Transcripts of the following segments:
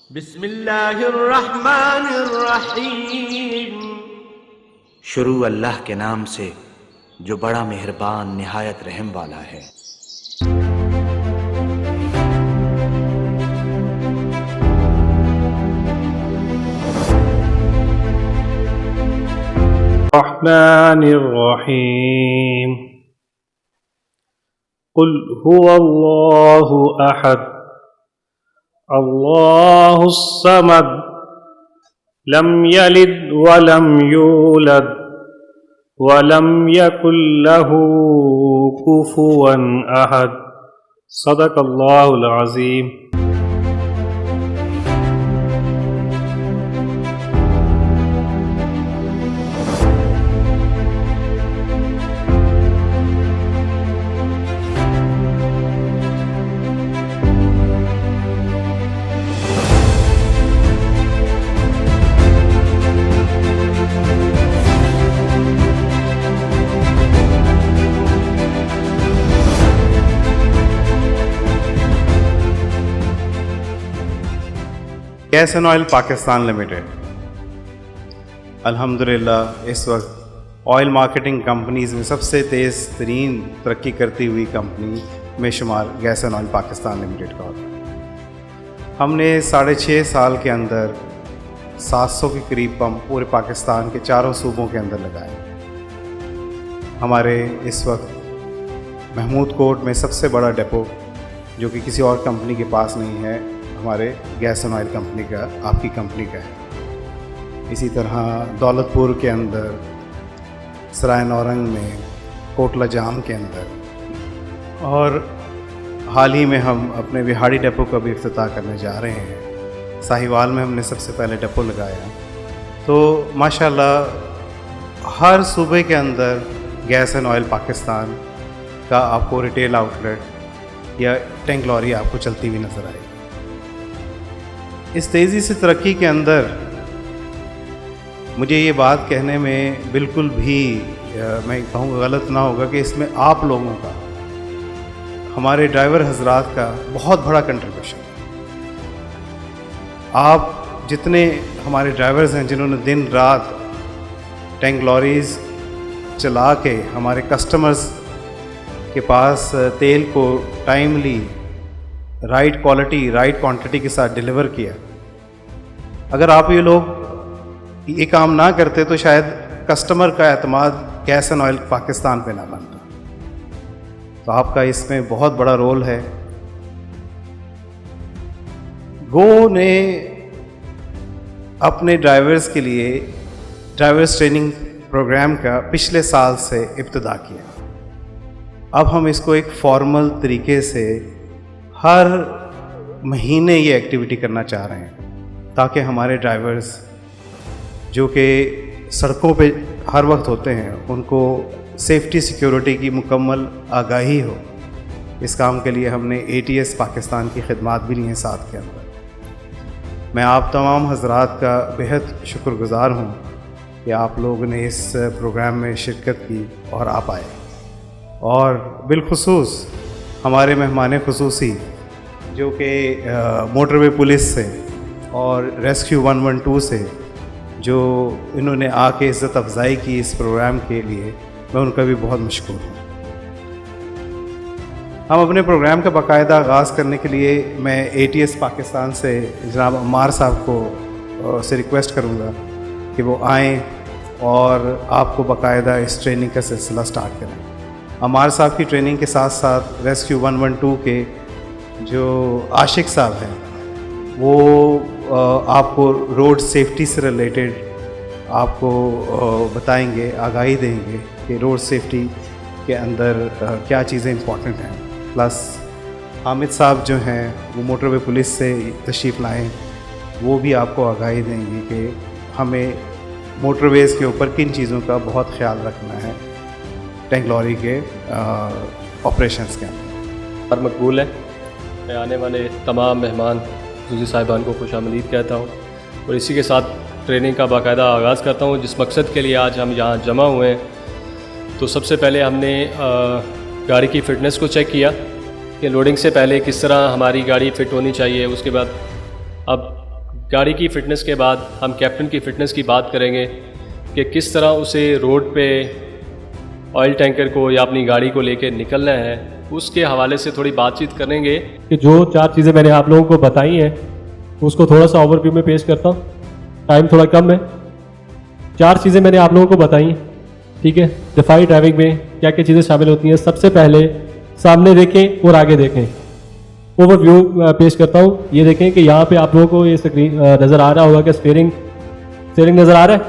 بسم اللہ الرحمن الرحیم. شروع اللہ کے نام سے جو بڑا مہربان نہایت رحم والا ہے. الرحمن الرحیم. قل هو اللہ احد اللہ الصمد لم یلد ولم یولد ولم یکن له کفوا احد. صدق اللہ العظیم. Gas and oil Pakistan limited الحمدللہ اس وقت آئل مارکیٹنگ کمپنیز میں سب سے تیز ترین ترقی کرتی ہوئی کمپنی میں شمار gas and oil Pakistan limited کا ہوتا ہے. ہم نے 6.5 سال کے اندر 700 کے قریب پمپ پورے پاکستان کے 4 صوبوں کے اندر لگائے. ہمارے اس وقت محمود کوٹ میں سب سے بڑا ڈیپو جو کہ کسی اور کمپنی کے پاس نہیں ہے ہمارے گیس اینڈ آئل کمپنی کا، آپ کی کمپنی کا ہے. اسی طرح دولت پور کے اندر، سرائے نورنگ میں، کوٹلہ جام کے اندر، اور حال ہی میں ہم اپنے بہاڑی ڈیپو کا بھی افتتاح کرنے جا رہے ہیں. ساہیوال میں ہم نے سب سے پہلے ڈیپو لگایا. تو ماشاءاللہ ہر صوبے کے اندر گیس اینڈ آئل پاکستان کا آپ کو ریٹیل آؤٹ لیٹ یا ٹینک لاری آپ کو چلتی ہوئی نظر آئے گی. اس تیزی سے ترقی کے اندر مجھے یہ بات کہنے میں بالکل بھی میں کہوں گا غلط نہ ہوگا کہ اس میں آپ لوگوں کا، ہمارے ڈرائیور حضرات کا بہت بڑا کنٹریبیوشن ہے. آپ جتنے ہمارے ڈرائیورز ہیں جنہوں نے دن رات ٹینک لاریز چلا کے ہمارے کسٹمرز کے پاس تیل کو timely right quality right quantity کے ساتھ ڈیلیور کیا. اگر آپ یہ لوگ یہ کام نہ کرتے تو شاید کسٹمر کا اعتماد گیس اینڈ آئل پاکستان پہ نہ بنتا. تو آپ کا اس میں بہت بڑا رول ہے. گو نے اپنے ڈرائیورز کے لیے ڈرائیورز ٹریننگ پروگرام کا پچھلے سال سے ابتدا کیا. اب ہم اس کو ایک فارمل طریقے سے ہر مہینے یہ ایکٹیویٹی کرنا چاہ رہے ہیں تاکہ ہمارے ڈرائیورز جو کہ سڑکوں پہ ہر وقت ہوتے ہیں ان کو سیفٹی سیکیورٹی کی مکمل آگاہی ہو. اس کام کے لیے ہم نے ATS پاکستان کی خدمات بھی لی ہیں ساتھ کے اندر. میں آپ تمام حضرات کا بہت شکر گزار ہوں کہ آپ لوگوں نے اس پروگرام میں شرکت کی اور آپ آئے. اور بالخصوص ہمارے مہمان خصوصی جو کہ موٹر وے پولیس سے اور ریسکیو 112 سے جو انہوں نے آ کے عزت افزائی کی اس پروگرام کے لیے، میں ان کا بھی بہت مشکور ہوں. ہم اپنے پروگرام کا باقاعدہ آغاز کرنے کے لیے میں ATS پاکستان سے جناب عمار صاحب کو سے ریکویسٹ کروں گا کہ وہ آئیں اور آپ کو باقاعدہ اس ٹریننگ کا سلسلہ سٹارٹ کریں. عمار صاحب کی ٹریننگ کے ساتھ ساتھ ریسکیو 112 کے جو عاشق صاحب ہیں وہ آپ کو روڈ سیفٹی سے ریلیٹڈ آپ کو بتائیں گے، آگاہی دیں گے کہ روڈ سیفٹی کے اندر کیا چیزیں امپورٹنٹ ہیں. پلس حامد صاحب جو ہیں وہ موٹر وے پولیس سے تشریف لائیں، وہ بھی آپ کو آگاہی دیں گے کہ ہمیں موٹر ویز کے اوپر کن چیزوں کا بہت خیال رکھنا ہے ٹینک لاری کے آپریشنس کے اندر. اور مقبول ہے. میں آنے والے تمام مہمان خصوصی صاحبان کو خوش آمدید کہتا ہوں اور اسی کے ساتھ ٹریننگ کا باقاعدہ آغاز کرتا ہوں. جس مقصد کے لیے آج ہم یہاں جمع ہوئے ہیں، تو سب سے پہلے ہم نے گاڑی کی فٹنس کو چیک کیا کہ لوڈنگ سے پہلے کس طرح ہماری گاڑی فٹ ہونی چاہیے. اس کے بعد اب گاڑی کی فٹنس کے بعد ہم کیپٹن کی فٹنس کی بات کریں گے کہ کس طرح اسے روڈ پہ آئل ٹینکر کو یا اپنی گاڑی کو لے کے نکلنا ہے، اس کے حوالے سے تھوڑی بات چیت کریں گے کہ جو 4 چیزیں میں نے آپ لوگوں کو بتائی ہیں اس کو تھوڑا سا اوور ویو میں پیش کرتا ہوں، ٹائم تھوڑا کم ہے۔ 4 چیزیں میں نے آپ لوگوں کو بتائی ہیں، ٹھیک ہے۔ دفاعی ڈرائیونگ میں کیا کیا چیزیں شامل ہوتی ہیں؟ سب سے پہلے سامنے دیکھیں اور آگے دیکھیں۔ اوور ویو پیش کرتا ہوں، یہ دیکھیں کہ یہاں پہ آپ لوگوں کو یہ سکرین نظر آ رہا ہوگا کہ اسٹیئرنگ نظر آ رہا ہے،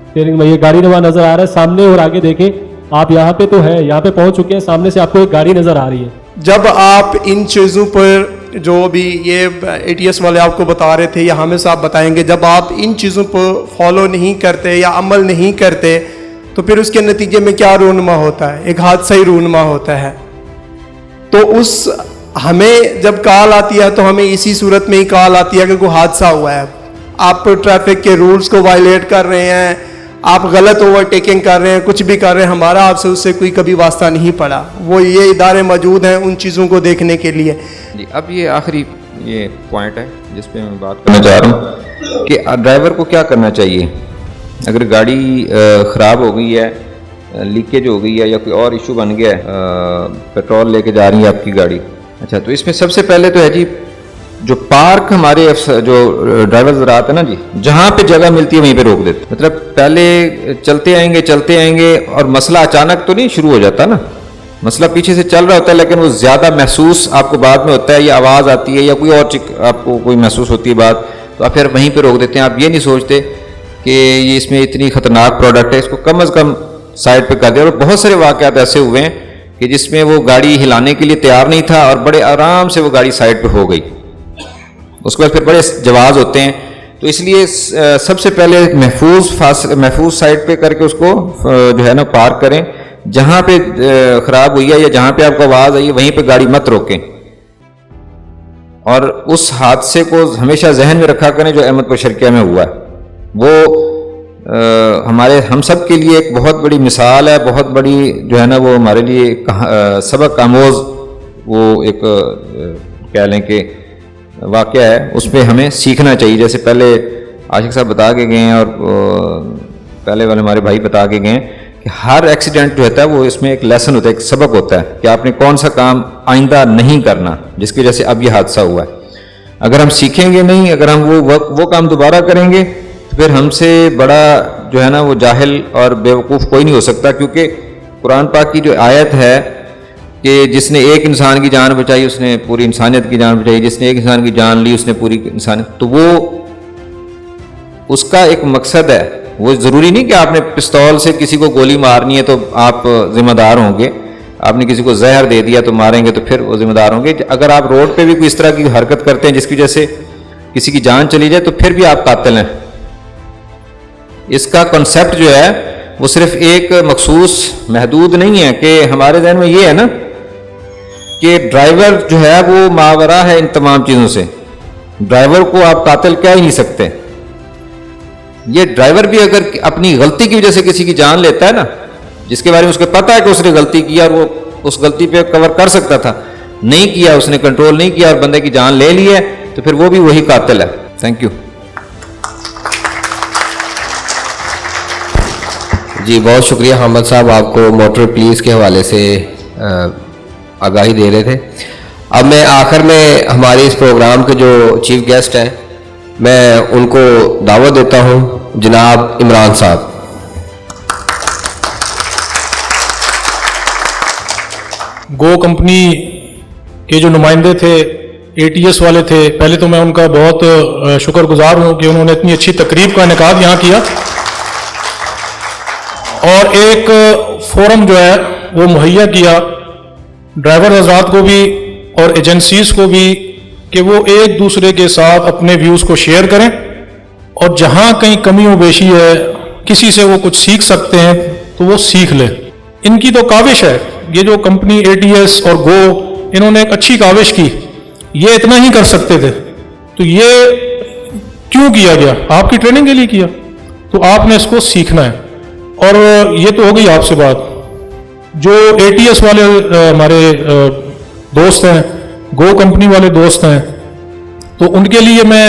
اسٹیئرنگ میں یہ گاڑی نما نظر آ رہا ہے۔ سامنے اور آگے دیکھیں، آپ یہاں پہ تو ہے، یہاں پہ پہنچ چکے ہیں، سامنے سے آپ کو ایک گاڑی نظر آ رہی ہے۔ جب آپ ان چیزوں پر جو بھی یہ ATS والے آپ کو بتا رہے تھے یا ہمیں صاحب بتائیں گے، جب آپ ان چیزوں پر فالو نہیں کرتے یا عمل نہیں کرتے تو پھر اس کے نتیجے میں کیا رونما ہوتا ہے؟ ایک حادثہ ہی رونما ہوتا ہے۔ تو ہمیں جب کال آتی ہے تو ہمیں اسی صورت میں ہی کال آتی ہے کہ کوئی حادثہ ہوا ہے، آپ ٹریفک کے رولز کو وائلیٹ کر رہے ہیں، آپ غلط اوورٹیکنگ کر رہے ہیں، کچھ بھی کر رہے ہیں، ہمارا آپ سے اس سے کوئی کبھی واسطہ نہیں پڑا۔ وہ یہ ادارے موجود ہیں ان چیزوں کو دیکھنے کے لیے۔ جی اب یہ آخری یہ پوائنٹ ہے جس پہ میں بات کرنا چاہ رہا ہوں کہ ڈرائیور کو کیا کرنا چاہیے اگر گاڑی خراب ہو گئی ہے، لیکیج ہو گئی ہے یا کوئی اور ایشو بن گیا ہے، پیٹرول لے کے جا رہی ہے آپ کی گاڑی۔ اچھا، تو اس میں سب سے پہلے تو ہے جی جو پارک ہمارے جو ڈرائیور حضرات ہیں نا جی، جہاں پہ جگہ ملتی ہے وہیں پہ روک دیتے، مطلب پہلے چلتے آئیں گے اور مسئلہ اچانک تو نہیں شروع ہو جاتا نا، مسئلہ پیچھے سے چل رہا ہوتا ہے لیکن وہ زیادہ محسوس آپ کو بعد میں ہوتا ہے، یا آواز آتی ہے یا کوئی اور آپ کو کوئی محسوس ہوتی ہے بات، تو آپ پھر وہیں پہ روک دیتے ہیں۔ آپ یہ نہیں سوچتے کہ یہ اس میں اتنی خطرناک پروڈکٹ ہے، اس کو کم از کم سائڈ پہ کر دیا۔ اور بہت سارے واقعات ایسے ہوئے ہیں کہ جس میں وہ گاڑی ہلانے کے لیے تیار نہیں تھا اور بڑے آرام سے وہ گاڑی سائڈ پہ ہو گئی، اس کے بعد پھر بڑے جواز ہوتے ہیں۔ تو اس لیے سب سے پہلے محفوظ سائڈ پہ کر کے اس کو جو ہے نا پارک کریں، جہاں پہ خراب ہوئی ہے یا جہاں پہ آپ کو آواز آئی ہے وہیں پہ گاڑی مت روکیں، اور اس حادثے کو ہمیشہ ذہن میں رکھا کریں جو احمد پور شرقیہ میں ہوا ہے۔ وہ ہم سب کے لیے ایک بہت بڑی مثال ہے، بہت بڑی جو ہے نا وہ ہمارے لیے سبق آموز وہ ایک کہہ لیں کہ واقعہ ہے، اس پہ ہمیں سیکھنا چاہیے۔ جیسے پہلے عاشق صاحب بتا کے گئے ہیں اور پہلے والے ہمارے بھائی بتا کے گئے ہیں کہ ہر ایکسیڈنٹ جو ہوتا ہے وہ اس میں ایک لیسن ہوتا ہے، ایک سبق ہوتا ہے کہ آپ نے کون سا کام آئندہ نہیں کرنا، جس کی وجہ سے اب یہ حادثہ ہوا ہے۔ اگر ہم سیکھیں گے نہیں، اگر ہم وہ کام دوبارہ کریں گے تو پھر ہم سے بڑا جو ہے نا وہ جاہل اور بیوقوف کوئی نہیں ہو سکتا، کیونکہ قرآن پاک کی جو آیت ہے کہ جس نے ایک انسان کی جان بچائی اس نے پوری انسانیت کی جان بچائی، جس نے ایک انسان کی جان لی اس نے پوری انسانیت، تو وہ اس کا ایک مقصد ہے۔ وہ ضروری نہیں کہ آپ نے پستول سے کسی کو گولی مارنی ہے تو آپ ذمہ دار ہوں گے، آپ نے کسی کو زہر دے دیا تو ماریں گے تو پھر وہ ذمہ دار ہوں گے۔ اگر آپ روڈ پہ بھی کوئی اس طرح کی حرکت کرتے ہیں جس کی وجہ سے کسی کی جان چلی جائے تو پھر بھی آپ قاتل ہیں۔ اس کا کنسیپٹ جو ہے وہ صرف ایک مخصوص محدود نہیں ہے کہ ہمارے ذہن میں یہ ہے نا کہ ڈرائیور جو ہے وہ ماورا ہے ان تمام چیزوں سے، ڈرائیور کو آپ قاتل کہہ ہی نہیں سکتے۔ یہ ڈرائیور بھی اگر اپنی غلطی کی وجہ سے کسی کی جان لیتا ہے نا، جس کے بارے میں اس کو پتا ہے کہ اس نے غلطی کیا اور وہ اس غلطی پہ کور کر سکتا تھا، نہیں کیا، اس نے کنٹرول نہیں کیا اور بندے کی جان لے لی ہے، تو پھر وہ بھی وہی قاتل ہے۔ تھینک یو جی، بہت شکریہ حامد صاحب، آپ کو موٹر پولیس کے حوالے سے آگاہی دے رہے تھے۔ اب میں آخر میں ہمارے اس پروگرام کے جو چیف گیسٹ ہیں میں ان کو دعوت دیتا ہوں، جناب عمران صاحب۔ گو کمپنی کے جو نمائندے تھے، ATS والے تھے، پہلے تو میں ان کا بہت شکر گزار ہوں کہ انہوں نے اتنی اچھی تقریب کا انعقاد یہاں کیا اور ایک فورم جو ہے وہ مہیا کیا ڈرائیور حضرات کو بھی اور ایجنسیز کو بھی کہ وہ ایک دوسرے کے ساتھ اپنے ویوز کو شیئر کریں، اور جہاں کہیں کمی و بیشی ہے، کسی سے وہ کچھ سیکھ سکتے ہیں تو وہ سیکھ لیں۔ ان کی تو کاوش ہے، یہ جو کمپنی ATS اور گو، انہوں نے ایک اچھی کاوش کی، یہ اتنا ہی کر سکتے تھے، تو یہ کیوں کیا گیا؟ آپ کی ٹریننگ کے لیے کیا، تو آپ نے اس کو سیکھنا ہے۔ اور یہ تو ہو گئی آپ سے بات۔ جو ATS والے ہمارے دوست ہیں، گو کمپنی والے دوست ہیں، تو ان کے لیے میں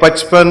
55